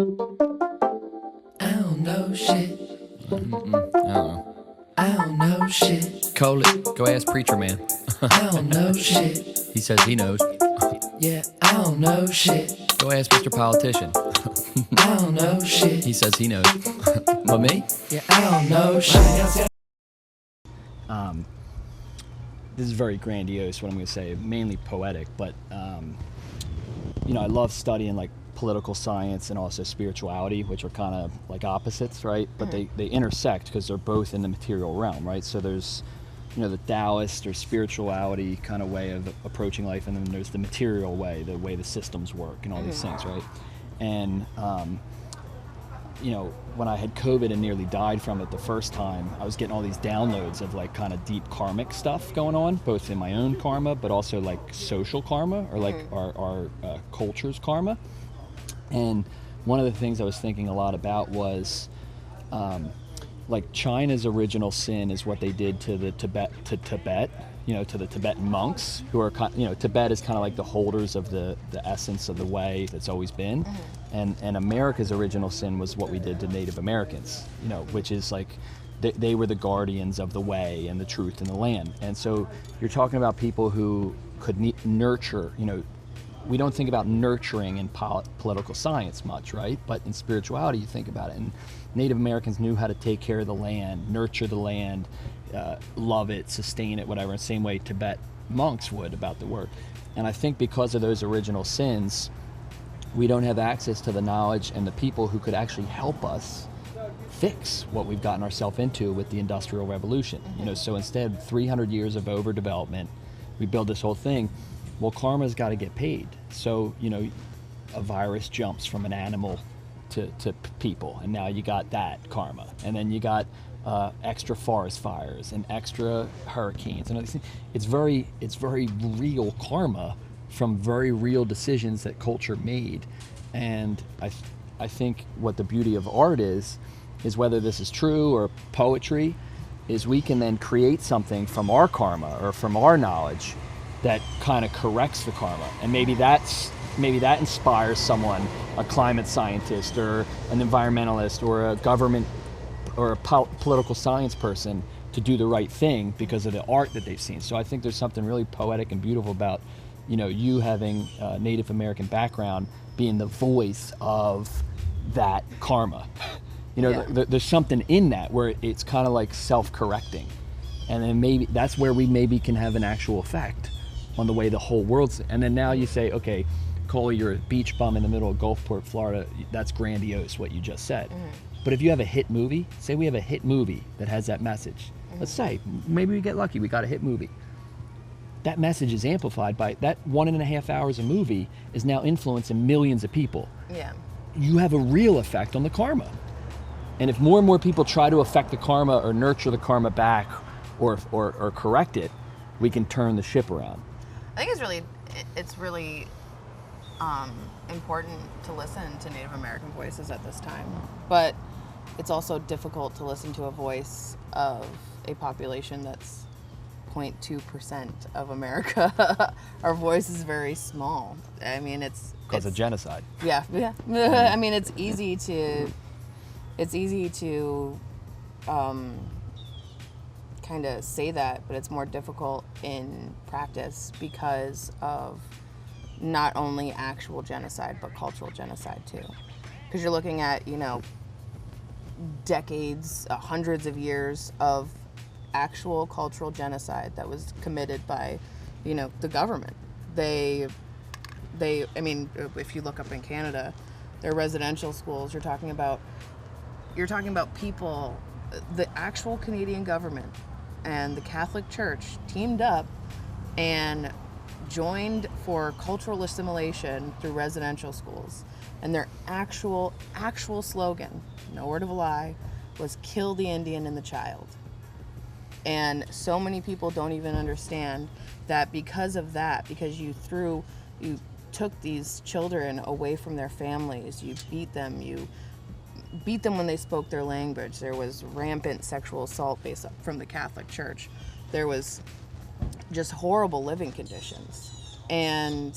I don't know shit. I don't know. I don't know shit. Call it. Go ask Preacher Man. I don't know shit. He says he knows. Yeah, I don't know shit. Go ask Mr. Politician. I don't know shit. He says he knows. But me? Yeah, I don't know shit. This is very grandiose, what I'm going to say, mainly poetic, but, I love studying, like, political science and also spirituality, which are kind of like opposites, right? But they intersect because they're both in the material realm, right? So there's, the Taoist or spirituality kind of way of approaching life, and then there's the material way, the way the systems work and all these things, right? And, when I had COVID and nearly died from it the first time, I was getting all these downloads of like kind of deep karmic stuff going on, both in my own karma, but also like social karma or like our culture's karma. And one of the things I was thinking a lot about was like China's original sin is what they did to the Tibet, to the Tibetan monks who are, Tibet is kind of like the holders of the essence of the way that's always been. And America's original sin was what we did to Native Americans, which is like they were the guardians of the way and the truth and the land. And so you're talking about people who could nurture, we don't think about nurturing in political science much, right? But in spirituality, you think about it. And Native Americans knew how to take care of the land, nurture the land, love it, sustain it, whatever. Same way Tibet monks would about the work. And I think because of those original sins, we don't have access to the knowledge and the people who could actually help us fix what we've gotten ourselves into with the Industrial Revolution. So instead, 300 years of overdevelopment, we build this whole thing. Well, karma's got to get paid. So, a virus jumps from an animal to people, and now you got that karma. And then you got extra forest fires and extra hurricanes and all these things. It's very real karma from very real decisions that culture made. And I think what the beauty of art is whether this is true or poetry, is we can then create something from our karma or from our knowledge that kind of corrects the karma. And maybe that inspires someone, a climate scientist or an environmentalist or a government or a political science person, to do the right thing because of the art that they've seen. So I think there's something really poetic and beautiful about, you having a Native American background being the voice of that karma. There's something in that where it's kind of like self-correcting. And then maybe that's where we maybe can have an actual effect on the way the whole world's. And then now you say, okay, Coley, you're a beach bum in the middle of Gulfport, Florida. That's grandiose what you just said. But if you have a hit movie, say we have a hit movie that has that message. Let's say, maybe we get lucky, we got a hit movie. That message is amplified by that 1.5 hours of movie is now influencing millions of people. Yeah. You have a real effect on the karma. And if more and more people try to affect the karma or nurture the karma back or correct it, we can turn the ship around. I think it's really important to listen to Native American voices at this time. But it's also difficult to listen to a voice of a population that's 0.2% of America. Our voice is very small. I mean, it's because of genocide. Yeah. I mean, it's easy to kind of say that, but it's more difficult in practice because of not only actual genocide, but cultural genocide too. Because you're looking at, decades, hundreds of years of actual cultural genocide that was committed by, the government. I mean, if you look up in Canada, their residential schools, you're talking about people, the actual Canadian government and the Catholic Church teamed up and joined for cultural assimilation through residential schools. And their actual slogan, no word of a lie, was kill the Indian and the child. And so many people don't even understand that because of that, because you took these children away from their families, you beat them when they spoke their language. There was rampant sexual assault based from the Catholic Church. There was just horrible living conditions. And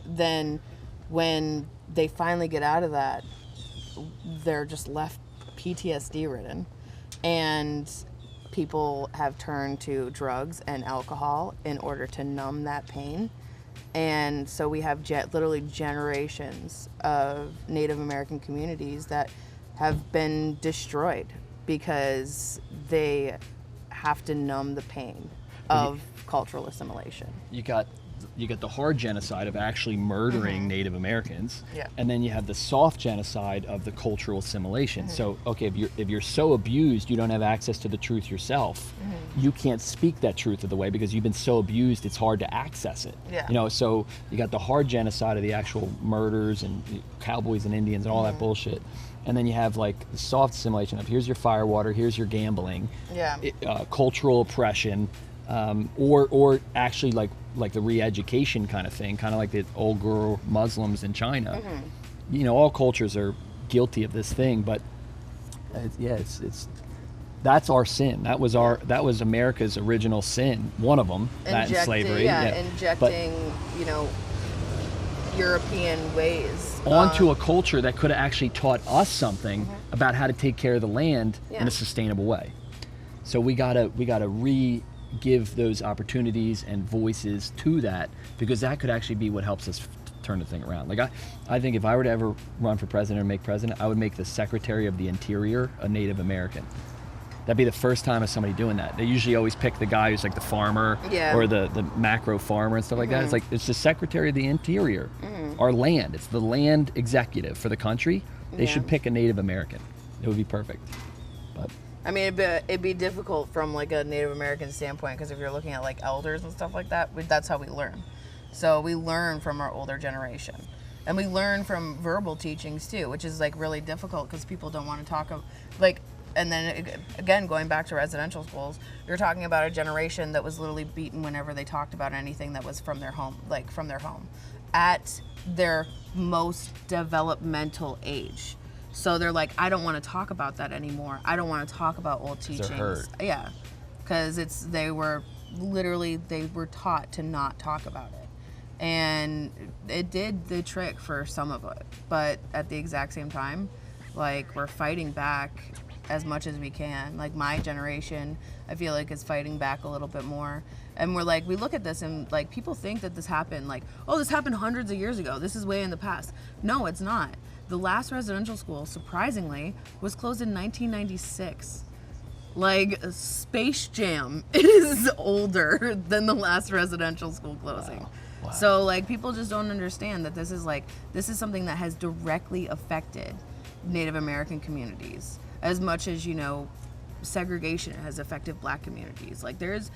then when they finally get out of that, they're just left PTSD ridden, and people have turned to drugs and alcohol in order to numb that pain. And so we have literally generations of Native American communities that have been destroyed because they have to numb the pain of cultural assimilation. You got the hard genocide of actually murdering Native Americans, Yeah. and then you have the soft genocide of the cultural assimilation. So, okay, if you're so abused, you don't have access to the truth yourself. You can't speak that truth of the way because you've been so abused, it's hard to access it. Yeah. You know, so you got the hard genocide of the actual murders and cowboys and Indians and all that bullshit. And then you have like the soft assimilation of here's your firewater, here's your gambling, Yeah. cultural oppression, or actually like the re-education kind of thing, kind of like the old girl Muslims in China. You know, all cultures are guilty of this thing, but it's that's our sin. That was America's original sin. One of them, that and slavery. Injecting, you know, European ways onto a culture that could have actually taught us something about how to take care of the land in a sustainable way. So we gotta give those opportunities and voices to that, because that could actually be what helps us turn the thing around. Like I think if I were to ever run for president or make president, I would make the Secretary of the Interior a Native American. That'd be the first time of somebody doing that. They usually always pick the guy who's like the farmer or the macro farmer and stuff like that. It's like, it's the Secretary of the Interior, our land. It's the land executive for the country. They should pick a Native American. It would be perfect. But I mean, it'd be difficult from like a Native American standpoint, because if you're looking at like elders and stuff like that, that's how we learn. So we learn from our older generation, and we learn from verbal teachings too, which is like really difficult because people don't want to talk of like. And then again, going back to residential schools, you're talking about a generation that was literally beaten whenever they talked about anything that was from their home, at their most developmental age. So they're like, I don't want to talk about that anymore. I don't want to talk about old teachings. They're hurt. Yeah, because they were taught to not talk about it, and it did the trick for some of it. But at the exact same time, like, we're fighting back as much as we can. Like, my generation, I feel like, is fighting back a little bit more. And we're like, we look at this and like, people think that this happened like, oh, this happened hundreds of years ago. This is way in the past. No, it's not. The last residential school, surprisingly, was closed in 1996. Like, Space Jam is older than the last residential school closing. Wow. So like, people just don't understand that this is something that has directly affected Native American communities as much as, you know, segregation has affected Black communities. Like, there's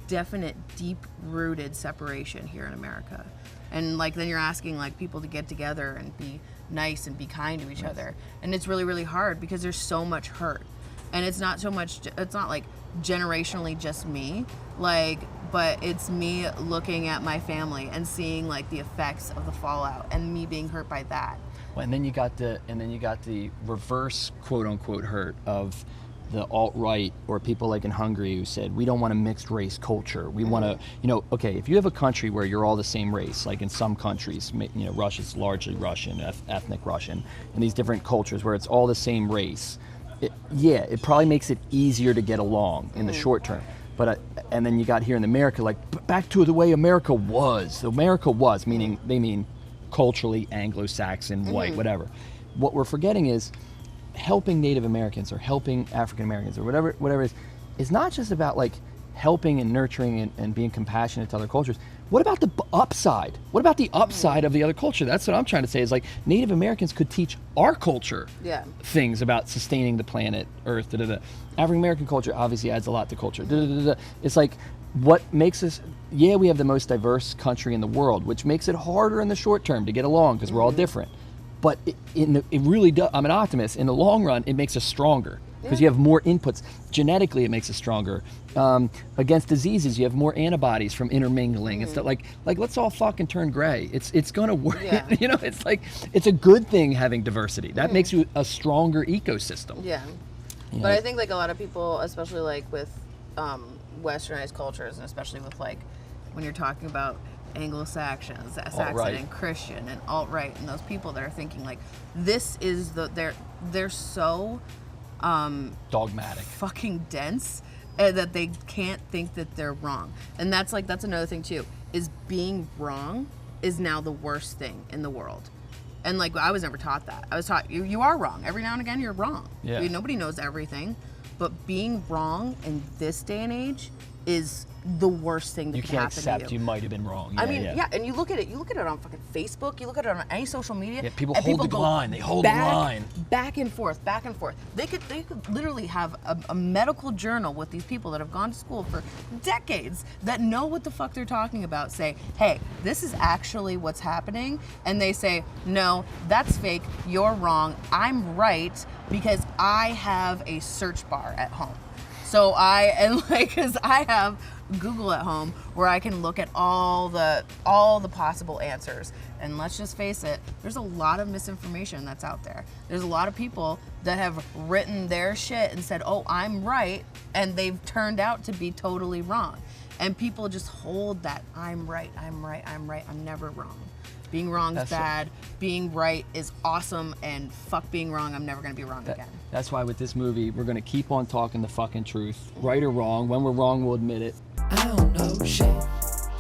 definite deep-rooted separation here in America. And like, then you're asking like people to get together and be nice and be kind to each other, and it's really, really hard because there's so much hurt. And it's not like generationally just me, like, but it's me looking at my family and seeing like the effects of the fallout and me being hurt by that. Well, and then you got the reverse quote unquote hurt of the alt-right or people like in Hungary who said, we don't want a mixed race culture. We want to, you know, okay, if you have a country where you're all the same race, like in some countries, you know, Russia's largely Russian, ethnic Russian, and these different cultures where it's all the same race, it probably makes it easier to get along in the short term. But and then you got here in America, like, back to the way America was. America was, meaning they mean culturally Anglo-Saxon, white, whatever. What we're forgetting is helping Native Americans or helping African Americans or whatever is not just about like helping and nurturing and being compassionate to other cultures. What about the upside? What about the upside of the other culture? That's what I'm trying to say, is like, Native Americans could teach our culture things about sustaining the planet Earth. African American culture obviously adds a lot to culture. It's like, what makes us, we have the most diverse country in the world, which makes it harder in the short term to get along because we're all different. But it really does. I'm an optimist. In the long run, it makes us stronger because you have more inputs. Genetically, it makes us stronger. Against diseases, you have more antibodies from intermingling. It's not like let's all fucking turn gray. It's gonna work. You know, it's like, it's a good thing having diversity. That makes you a stronger ecosystem. Yeah. You know? But I think like a lot of people, especially like with westernized cultures, and especially with like when you're talking about Anglo-Saxons, Alt-right. and Christian and alt-right, and those people that are thinking like this is they're so Dogmatic. fucking dense that they can't think that they're wrong. And that's another thing too, is being wrong is now the worst thing in the world. And like I was never taught that. I was taught you are wrong. Every now and again you're wrong. Yeah. I mean, nobody knows everything, but being wrong in this day and age is the worst thing that You can can't happen accept to you might have been wrong. I mean, yeah, and you look at it on fucking Facebook, you look at it on any social media. Yeah, people and hold the go line, they hold the line. Back and forth. They could literally have a medical journal with these people that have gone to school for decades that know what the fuck they're talking about, say, hey, this is actually what's happening, and they say, no, that's fake, you're wrong, I'm right, because I have a search bar at home. So because I have Google at home where I can look at all the possible answers. And let's just face it, there's a lot of misinformation that's out there. There's a lot of people that have written their shit and said, oh, I'm right, and they've turned out to be totally wrong. And people just hold that, I'm right, I'm never wrong. Being wrong is bad. Being right is awesome, and fuck being wrong, I'm never gonna be wrong again. That's why with this movie, we're gonna keep on talking the fucking truth, right or wrong. When we're wrong, we'll admit it. I don't know shit.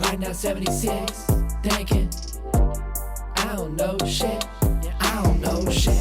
Right now 76, thinking. I don't know shit. Yeah, I don't know shit.